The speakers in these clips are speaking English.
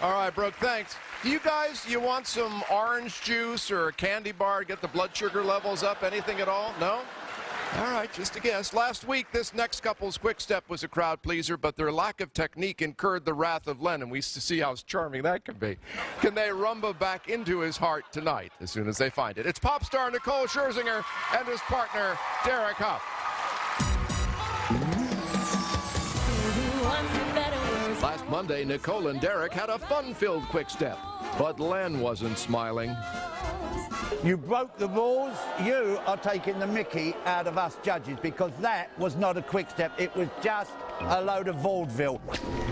All right, Brooke, thanks. Do you guys, you want some orange juice or a candy bar to get the blood sugar levels up? Anything at all? No? All right, just a guess. Last week, this next couple's quick step was a crowd pleaser, but their lack of technique incurred the wrath of Len, and we used to see how charming that can be. Can they rumba back into his heart tonight as soon as they find it? It's pop star Nicole Scherzinger and his partner, Derek Hough. Last Monday, Nicole and Derek had a fun-filled quick step, but Len wasn't smiling. You broke the rules. You are taking the mickey out of us judges because that was not a quick step. It was just a load of vaudeville.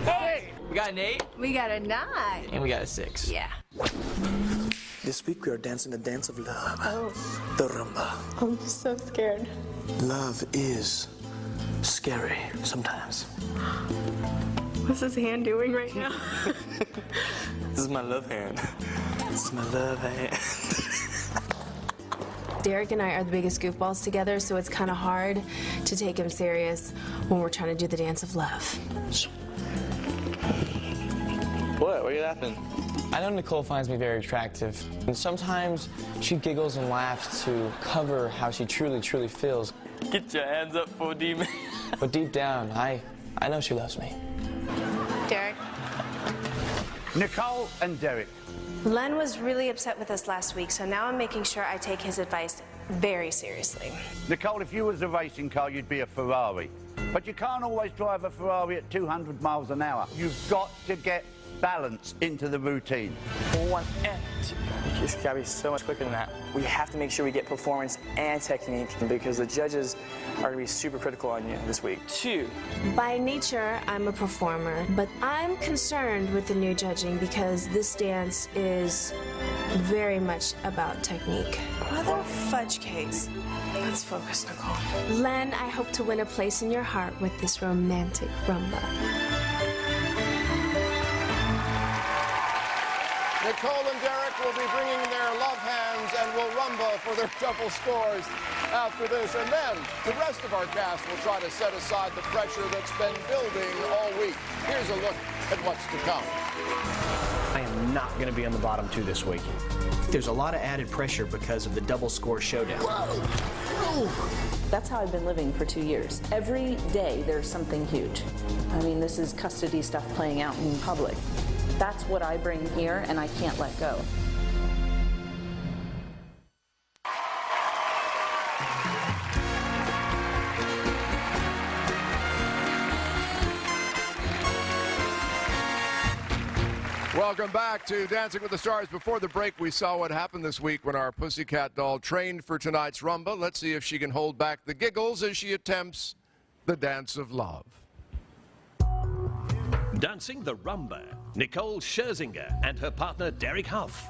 Hey! We got an 8. We got a 9. And we got a 6. Yeah. This week we are dancing the dance of love. Oh. The rumba. I'm so scared. Love is scary sometimes. What's his hand doing right now? This is my love hand. This is my love hand. Derek and I are the biggest goofballs together, so it's kind of hard to take him serious when we're trying to do the dance of love. What? Why are you laughing? I know Nicole finds me very attractive, and sometimes she giggles and laughs to cover how she truly, truly feels. Get your hands up for demon. But deep down, I know she loves me. Derek? Nicole and Derek. Len was really upset with us last week, so now I'm making sure I take his advice very seriously. Nicole, if you was a racing car, you'd be a Ferrari. But you can't always drive a Ferrari at 200 miles an hour. You've got to get balance into the routine. 1 and 2. It's got to be so much quicker than that. We have to make sure we get performance and technique because the judges are going to be super critical on you this week. 2. By nature, I'm a performer, but I'm concerned with the new judging because this dance is very much about technique. Mother fudge cakes. Let's focus, Nicole. Len, I hope to win a place in your heart with this romantic rumba. Nicole and Derek will be bringing their love hands and will rumba for their double scores after this. And then the rest of our cast will try to set aside the pressure that's been building all week. Here's a look at what's to come. I am not going to be on the bottom 2 this week. There's a lot of added pressure because of the double score showdown. That's how I've been living for 2 years. Every day there's something huge. I mean, this is custody stuff playing out in public. That's what I bring here, and I can't let go. Welcome back to Dancing with the Stars. Before the break, we saw what happened this week when our pussycat doll trained for tonight's rumba. Let's see if she can hold back the giggles as she attempts the dance of love. Dancing the rumba, Nicole Scherzinger and her partner Derek Hough.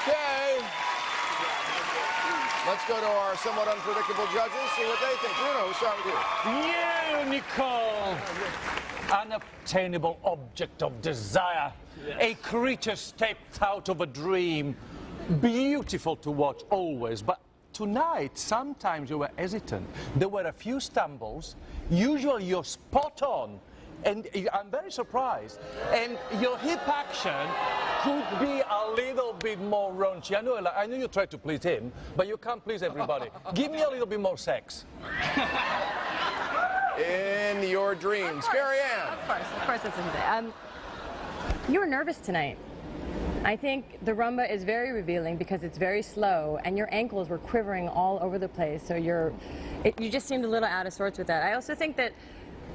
Okay. Let's go to our somewhat unpredictable judges, see what they think. Bruno, we'll start with you. You, Nicole. Unobtainable object of desire. A creature stepped out of a dream. Beautiful to watch always, but tonight, sometimes you were hesitant. There were a few stumbles. Usually you're spot on. And I'm very surprised. And your hip action could be a little bit more raunchy. I know you try to please him, but you can't please everybody. Give me a little bit more sex. In your dreams. Carrie Ann. Of course that's today. You were nervous tonight. I think the rumba is very revealing because it's very slow, and your ankles were quivering all over the place, so you just seemed a little out of sorts with that. I also think that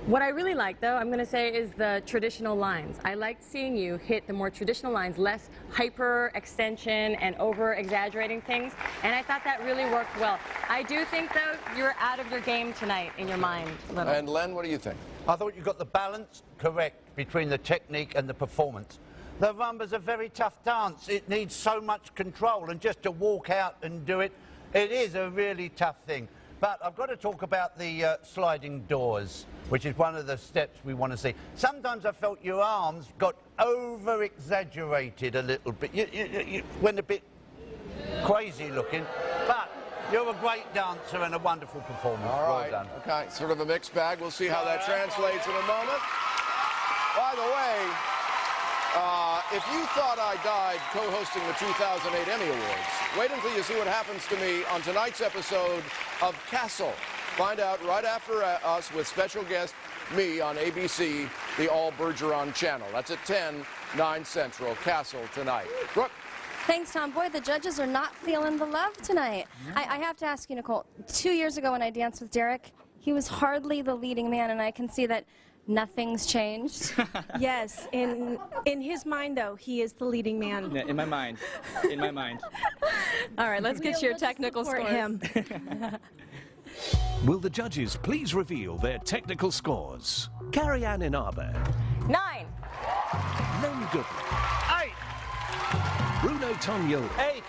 what I really like, though, I'm going to say, is the traditional lines. I liked seeing you hit the more traditional lines, less hyper extension and over exaggerating things, and I thought that really worked well. I do think, though, you're out of your game tonight in your mind a little. And Len, what do you think? I thought you got the balance correct between the technique and the performance. The rumba's a very tough dance. It needs so much control, and just to walk out and do it, it is a really tough thing. But I've got to talk about the sliding doors, which is one of the steps we want to see. Sometimes I felt your arms got over-exaggerated a little bit. You went a bit crazy looking, but you're a great dancer and a wonderful performer. All right. Well done. Okay, sort of a mixed bag. We'll see how that translates in a moment. By the way, if you thought I died co-hosting the 2008 Emmy Awards, wait until you see what happens to me on tonight's episode of Castle. Find out right after us with special guest me on ABC, the All Bergeron channel. That's at 10, 9 Central. Castle tonight. Brooke. Thanks, Tom. Boy, the judges are not feeling the love tonight. I have to ask you, Nicole, 2 years ago when I danced with Derek, he was hardly the leading man, and I can see that nothing's changed. Yes, in his mind, though, he is the leading man. Yeah, in my mind. In my mind. All right, let's get your technical scores. Him. Will the judges please reveal their technical scores? Carrie Ann Inaba. 9. Len Goodman. 8. Bruno Tognoli. 8.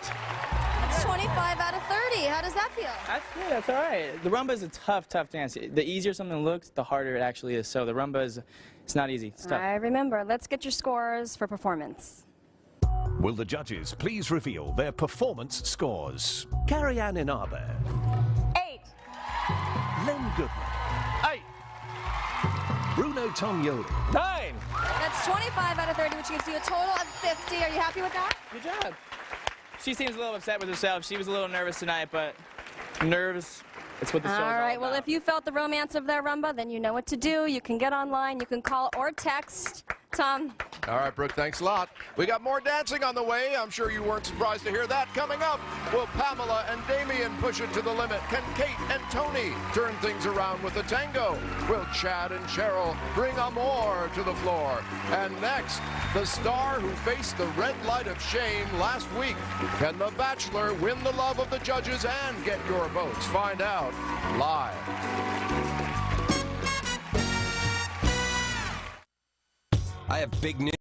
It's 25 out of 30. How does that feel? That's all right. The rumba is a tough dance. The easier something looks, the harder it actually is. So the rumba it's not easy. It's tough. I remember. Let's get your scores for performance. Will the judges please reveal their performance scores? Carrie Ann Inaba. 8. Len Goodman. 8. Bruno Tognoli. 9. That's 25 out of 30, which gives you a total of 50. Are you happy with that? Good job. She seems a little upset with herself. She was a little nervous tonight, but nerves, it's what the show's all All right, about. well, if you felt the romance of their rumba, then you know what to do. You can get online, you can call or text. Tom. All right, Brooke, thanks a lot. We got more dancing on the way. I'm sure you weren't surprised to hear that. Coming up, will Pamela and Damien push it to the limit? Can Kate and Tony turn things around with a tango? Will Chad and Cheryl bring Amor to the floor? And next, the star who faced the red light of shame last week. Can The Bachelor win the love of the judges and get your votes? Find out live. I have big news.